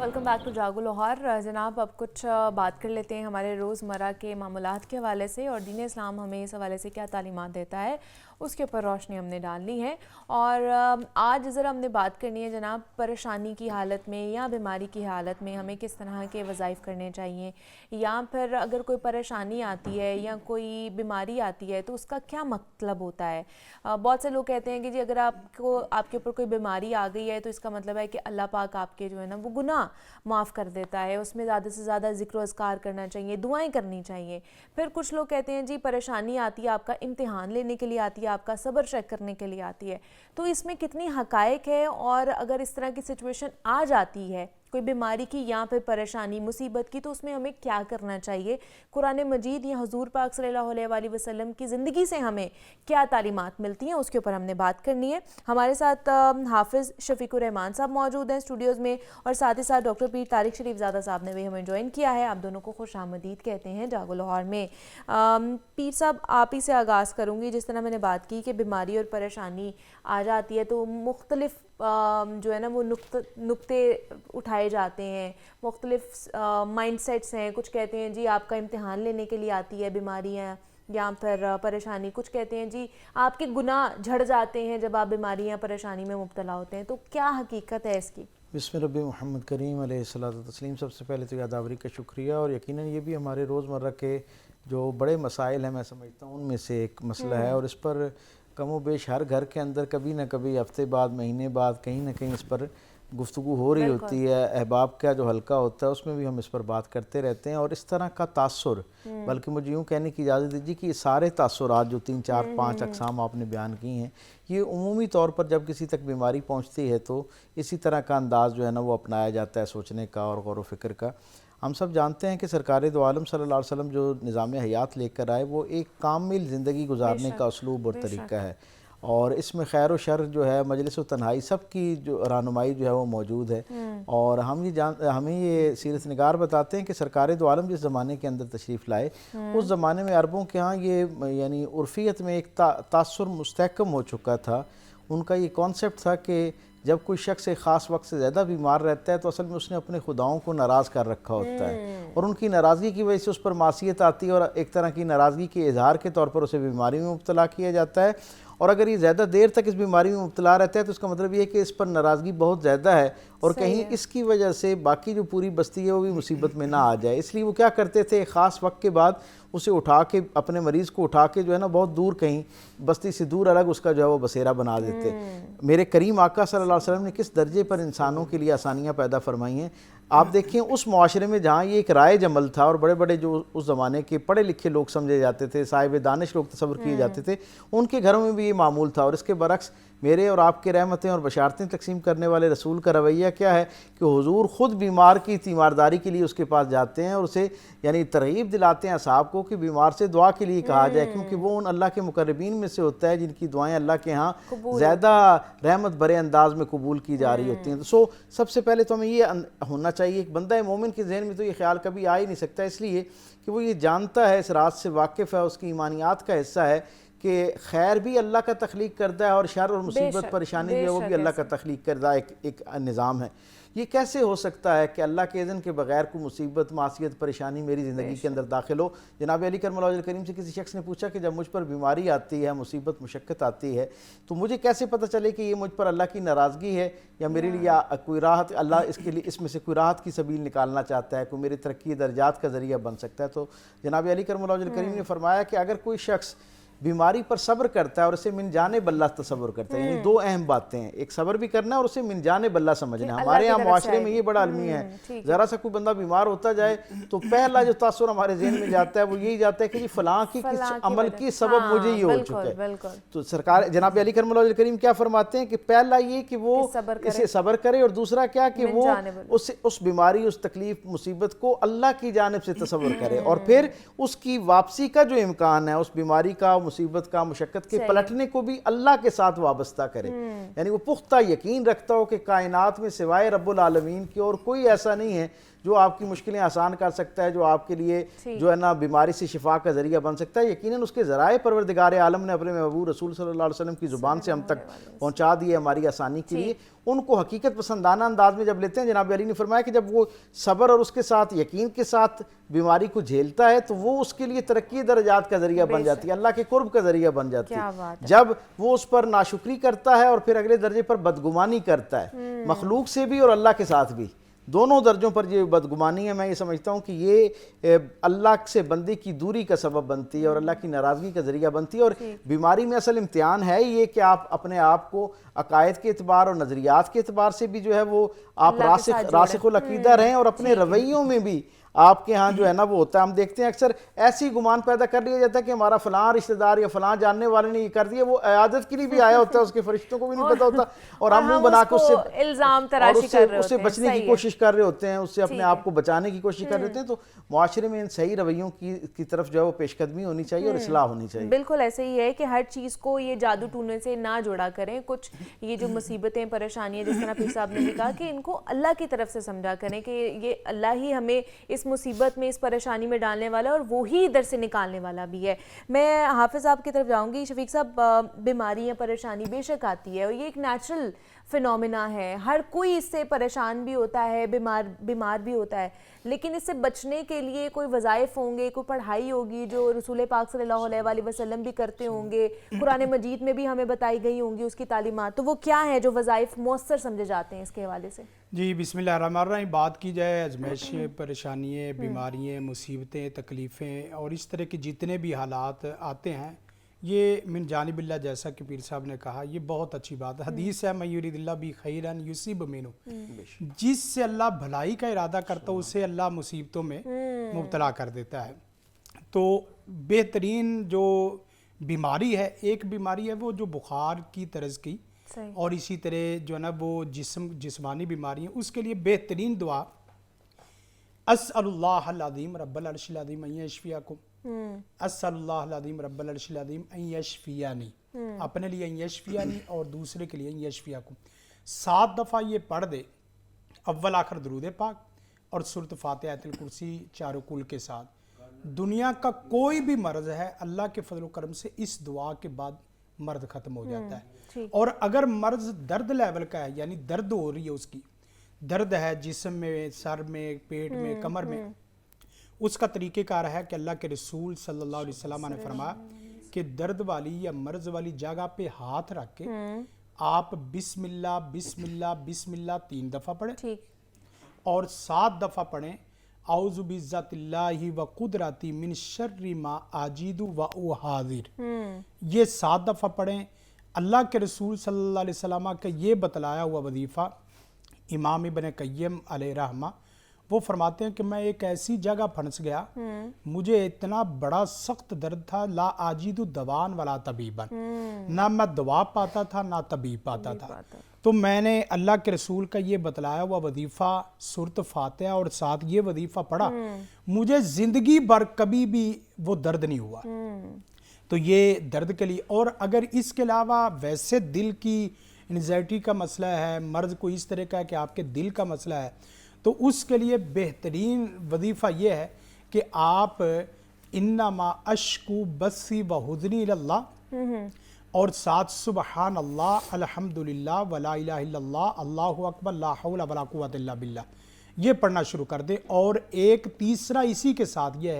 Welcome back to जागो लाहौर। जनाब, अब कुछ बात कर लेते हैं हमारे रोज़मर्रा के मामूलात के हवाले से, और दीन इस्लाम हमें इस हवाले से क्या तालीमात देता है उसके ऊपर रोशनी हमने डालनी है। और आज ज़रा हमने बात करनी है जनाब, परेशानी की हालत में या बीमारी की हालत में हमें किस तरह के वज़ाइफ करने चाहिए, या फिर अगर कोई परेशानी आती है या कोई बीमारी आती है तो उसका क्या मतलब होता है। बहुत से लोग कहते हैं कि जी अगर आपके ऊपर कोई बीमारी आ गई है तो इसका मतलब है कि अल्लाह पाक आपके जो है ना वो गुनाह माफ़ कर देता है, उसमें ज़्यादा से ज़्यादा ज़िक्र अज़कार करना चाहिए, दुआएं करनी चाहिए। फिर कुछ लोग कहते हैं जी परेशानी आती है, आपका इम्तिहान लेने के लिए आती है, आपका सब्र चेक करने के लिए आती है। तो इसमें कितनी हक़ाइक़ है, और अगर इस तरह की सिचुएशन आ जाती है कोई बीमारी की या फिर परेशानी मुसीबत की, तो उसमें हमें क्या करना चाहिए। कुरान मजीद या हुज़ूर पाक सल्लल्लाहु अलैहि वसल्लम की ज़िंदगी से हमें क्या तालीमात मिलती हैं, उसके ऊपर हमने बात करनी है। हमारे साथ हाफिज़ शफीकुर रहमान साहब मौजूद हैं स्टूडियोज़ में, और साथ ही साथ डॉक्टर पीर तारिक शरीफज़ादा साहब ने भी हमें ज्वाइन किया है। आप दोनों को खुश आमदीद कहते हैं जागो लाहौर में। पीर साहब, आप ही से आगाज़ करूँगी। जिस तरह मैंने बात की कि बीमारी और परेशानी आ जाती है तो मुख्तलिफ़ जो है ना वो नुक्ते उठाए जाते हैं, मुख्तलिफ माइंडसेट्स हैं। कुछ कहते हैं जी आपका इम्तिहान लेने के लिए आती है बीमारियाँ या फिर परेशानी, कुछ कहते हैं जी आपके गुनाह झड़ जाते हैं जब आप बीमारी या परेशानी में मुब्तला होते हैं। तो क्या हकीकत है इसकी? बिस्मिल्लाह रब्बी मोहम्मद करीम अलैहिस्सलातु तस्लीम। सबसे पहले तो यादावरी का शुक्रिया, और यकीनन ये भी हमारे रोज़मर्रा के जो बड़े मसाइल हैं मैं समझता हूँ उनमें से एक मसला है, और इस पर कमो बेश हर घर के अंदर कभी ना कभी हफ्ते बाद महीने बाद कहीं ना कहीं इस पर गुफ्तगू हो रही होती है। अहबाब का जो हल्का होता है उसमें भी हम इस पर बात करते रहते हैं। और इस तरह का तासुर, बल्कि मुझे यूँ कहने की इजाज़त दीजिए कि ये सारे तासुरात जो 3 4 5 अक़साम आपने बयान की हैं, ये उमूमी तौर पर जब किसी तक बीमारी पहुँचती है तो इसी तरह का अंदाज़ जो है ना वो अपनाया जाता है सोचने का और गौर व फ़िक्र का। हम सब जानते हैं कि सरकार दो आलम सल्लल्लाहु अलैहि वसल्लम जो निज़ाम हयात लेकर आए वो एक कामिल ज़िंदगी गुजारने का उसलूब और तरीक़ा है, और इसमें खैर व शर जो है मजलिस व तन्हाई सब की जो रहनुमाई जो है वो मौजूद है। और हमें ये सीरत निगार बताते हैं कि सरकार दो आलम जिस ज़माने के अंदर तशरीफ़ लाए उस ज़माने में अरबों के यहाँ ये यानी उर्फ़ियत में एक तासुर मुस्तहकम हो चुका था। उनका ये कॉन्सेप्ट था कि जब कोई शख्स एक ख़ास वक्त से ज़्यादा बीमार रहता है तो असल में उसने अपने खुदाओं को नाराज़ कर रखा होता है, और उनकी नाराज़गी की वजह से उस पर मासियत आती है, और एक तरह की नाराज़गी के इजहार के तौर पर उसे बीमारी में मुब्तला किया जाता है। और अगर ये ज़्यादा देर तक इस बीमारी में मुब्तला रहता है तो इसका मतलब ये है कि इस पर नाराज़गी बहुत ज़्यादा है, और कहीं इसकी वजह से बाकी जो पूरी बस्ती है वो भी मुसीबत में ना आ जाए। इसलिए वो क्या करते थे, ख़ास वक्त के बाद उसे उठा के, अपने मरीज़ को उठा के जो है ना बहुत दूर कहीं बस्ती से दूर अलग उसका जो है वो बसेरा बना देते। मेरे करीम आका सल्लल्लाहु अलैहि वसल्लम ने किस दर्जे पर इंसानों के लिए आसानियाँ पैदा फरमाई हैं। आप देखें उस मुआशरे में जहाँ ये एक राय जमल था, और बड़े बड़े जो उस ज़माने के पढ़े लिखे लोग समझे जाते थे, साहिब दानिश लोग तसव्वुर किए जाते थे, उनके घरों में भी ये मामूल था। और इसके बरक्स मेरे और आपके रहमतें और बशारतें तकसीम करने वाले रसूल का रवैया क्या है कि हुजूर ख़ुद बीमार की तीमारदारी के लिए उसके पास जाते हैं और उसे यानी तरगीब दिलाते हैं असहाब को कि बीमार से दुआ के लिए कहा जाए, क्योंकि वो उन अल्लाह के मुकर्रबीन में से होता है जिनकी दुआएं अल्लाह के यहाँ ज़्यादा रहमत भरे अंदाज में कबूल की जा रही होती हैं। तो सबसे पहले तो हमें ये होना चाहिए, एक बंदा मोमिन के जहन में तो ये ख्याल कभी आ ही नहीं सकता, इसलिए कि वो ये जानता है, इस रात से वाकिफ़ है, उसकी ईमानियात का हिस्सा है कि खैर भी अल्लाह का तख्लीक करदा है और शर और मुसीबत परेशानी जो है वो भी अल्लाह का तख्लीक करदा एक निज़ाम है। ये कैसे हो सकता है कि अल्लाह के इज़्न के बगैर कोई मुसीबत, मासियत, परेशानी मेरी ज़िंदगी के अंदर दाखिल हो। जनाब अली करमल्लाहु वजहुल करीम से किसी शख्स ने पूछा कि जब मुझ पर बीमारी आती है, मुसीबत, मुशक्क़त आती है, तो मुझे कैसे पता चले कि ये मुझ पर अल्लाह की नाराज़गी है या मेरे लिए कोई राहत, अल्लाह इसके लिए इसमें से कोई राहत की सबील निकालना चाहता है, कोई मेरी तरक्की दर्जात का ज़रिया बन सकता है। तो जनाब अली करमल्लाहु वजहुल करीम ने फरमाया कि अगर कोई शख्स बीमारी पर सब्र करता है और उसे मिन जाने बल्ला तसव्वुर करता है, यानी दो अहम बातें हैं, एक सब्र भी करना है और उसे मिन जाने बल्ला समझना है। हमारे यहाँ मुआशरे में ये बड़ा अलमी है, ज़रा सा कोई बंदा बीमार होता जाए तो पहला जो तासुर हमारे ज़हन में जाता है वो यही जाता है कि जी फलां की किस अमल की सबब मुझे ये हो चुका है। तो सरकार जनाब अली करमल्लाहु वजहुल करीम क्या फरमाते हैं कि पहला ये कि वो इसे सब्र करे, और दूसरा क्या कि वो उस बीमारी, उस तकलीफ, मुसीबत को अल्लाह की जानिब से तसव्वुर करे, और फिर उसकी वापसी का जो इम्कान है, उस बीमारी का, मुसीबत का, मुशक्क़त के पलटने को भी अल्लाह के साथ वाबस्ता करे। یعنی وہ پختہ یقین رکھتا ہو کہ کائنات میں سوائے رب العالمین کی اور کوئی ایسا نہیں ہے جو آپ کی مشکلیں آسان کر سکتا ہے, جو آپ کے لیے جو ہے نا بیماری سے شفا کا ذریعہ بن سکتا ہے. یقیناً اس کے ذرائع پروردگار عالم نے اپنے محبوب رسول صلی اللہ علیہ وسلم کی زبان سے ہم تک پہنچا دیے ہماری آسانی کے لیے. ان کو حقیقت پسندانہ انداز میں جب لیتے ہیں, جناب علی نے فرمایا کہ جب وہ صبر اور اس کے ساتھ یقین کے ساتھ بیماری کو جھیلتا ہے تو وہ اس کے لیے ترقی درجات کا ذریعہ بن جاتی ہے, اللہ کے قرب کا ذریعہ بن جاتی ہے. جب وہ اس پر ناشکری کرتا ہے اور پھر اگلے درجے پر بدگمانی کرتا ہے, مخلوق سے بھی اور اللہ کے ساتھ بھی, دونوں درجوں پر یہ بدگمانی ہے, میں یہ سمجھتا ہوں کہ یہ اللہ سے بندے کی دوری کا سبب بنتی ہے اور اللہ کی ناراضگی کا ذریعہ بنتی ہے. اور بیماری میں اصل امتحان ہے یہ کہ آپ اپنے آپ کو عقائد کے اعتبار اور نظریات کے اعتبار سے بھی جو ہے وہ آپ راسخ العقیدہ رہیں, اور اپنے رویوں میں بھی آپ کے ہاں جو ہے نا وہ ہوتا ہے. ہم دیکھتے ہیں اکثر ایسی گمان پیدا کر لیا جاتا ہے کہ ہمارا فلاں رشتہ دار یا فلاں جاننے والے نے یہ کر دیا, وہ عیادت کے لیے بھی آیا ہوتا ہے, اس کے فرشتوں کو بھی نہیں پتا ہوتا, اور ہم منہ بنا کے اس سے بچنے کی کوشش کر رہے ہوتے ہیں, اس سے اپنے آپ کو بچانے کی کوشش کر رہے ہوتے ہیں. تو معاشرے میں ان صحیح رویوں کی طرف جو ہے وہ پیش قدمی ہونی چاہیے اور اصلاح ہونی چاہیے. بالکل ایسے ہی ہے کہ ہر چیز کو یہ جادو ٹونے سے نہ جوڑا کریں. کچھ یہ جو مصیبتیں پریشانیاں جس طرح پیر صاحب نے بھی کہا کہ ان کو اللہ کی طرف سے سمجھا کریں کہ یہ اللہ ہی ہمیں اس مصیبت میں اس پریشانی میں ڈالنے والا ہے اور وہی ادھر سے نکالنے والا بھی ہے. میں حافظ صاحب کی طرف جاؤں گی. شفیق صاحب, بیماری یا پریشانی بے شک آتی ہے اور یہ ایک نیچرل فینومینا ہے, ہر کوئی اس سے پریشان بھی ہوتا ہے, بیمار بھی ہوتا ہے, لیکن اس سے بچنے کے لیے کوئی وظائف ہوں گے, کوئی پڑھائی ہوگی جو رسول پاک صلی اللہ علیہ وآلہ وسلم بھی کرتے ہوں گے, قرآن مجید میں بھی ہمیں بتائی گئی ہوں گی اس کی تعلیمات. تو وہ کیا ہیں جو وظائف مؤثر سمجھے جاتے ہیں اس کے حوالے سے؟ جی بسم اللہ الرحمن الرحیم. بات کی جائے آزمائشیں, پریشانیاں, بیماریاں, مصیبتیں, تکلیفیں اور اس طرح کے جتنے بھی حالات آتے ہیں, یہ من جانب اللہ, جیسا کہ پیر صاحب نے کہا, یہ بہت اچھی بات ہے. حدیث ہے, من یرید اللہ بہ خیرا یصب منہ, جس سے اللہ بھلائی کا ارادہ کرتا ہے اسے اللہ مصیبتوں میں مبتلا کر دیتا ہے. تو بہترین جو بیماری ہے, ایک بیماری ہے وہ جو بخار کی طرز کی, اور اسی طرح جو ہے نا وہ جسمانی بیماری ہیں, اس کے لیے بہترین دعا اسأل اللہ العظیم رب العرش العظیم ان یشفیکم, اسأل اللہ العظیم رب العرش العظیم ان یشفیانی, اپنے لیے ان یشفیانی اور دوسرے کے لیے ان یشفیکم. 7 دفعہ یہ پڑھ دے, اول آخر درود پاک اور سورۃ فاتحہ آیت الکرسی چاروں کل کے ساتھ. دنیا کا کوئی بھی مرض ہے, اللہ کے فضل و کرم سے اس دعا کے بعد مرض ختم ہو جاتا ہے. اور اگر مرض درد لیول کا ہے, یعنی درد ہو رہی ہے, اس کی درد ہے جسم میں, سر میں, پیٹ میں, کمر میں, اس کا طریقہ کار ہے کہ اللہ کے رسول صلی اللہ علیہ وسلم نے فرمایا کہ درد والی یا مرض والی جگہ پہ ہاتھ رکھ کے آپ بسم اللہ بسم اللہ بسم اللہ 3 دفعہ پڑھیں, اور 7 دفعہ پڑھیں اعوذ بعزت اللہ و قدرتی من شر ما اجید و احاذر. یہ 7 دفعہ پڑھیں. اللہ کے رسول صلی اللہ علیہ وسلم کا یہ بتلایا ہوا وظیفہ امام ابن قیم علیہ رحمہ وہ فرماتے ہیں کہ میں ایک ایسی جگہ پھنس گیا, مجھے اتنا بڑا سخت درد تھا, لا اجید دوان ولا طبیبا, نہ میں دوا پاتا تھا نہ طبیب پاتا تھا. تو میں نے اللہ کے رسول کا یہ بتلایا ہوا وظیفہ سورۃ فاتحہ اور ساتھ یہ وظیفہ پڑھا, مجھے زندگی بھر کبھی بھی وہ درد نہیں ہوا. تو یہ درد کے لیے. اور اگر اس کے علاوہ ویسے دل کی انزائٹی کا مسئلہ ہے, مرض کوئی اس طرح کا ہے کہ آپ کے دل کا مسئلہ ہے, تو اس کے لیے بہترین وظیفہ یہ ہے کہ آپ انما اشکو بثی و حزنی اللہ اور ساتھ سبحان اللہ الحمدللہ ولا الہ الا اللہ اللہ اکبر لا حول ولا قوت الا باللہ یہ پڑھنا شروع کر دیں. اور ایک تیسرا اسی کے ساتھ یہ ہے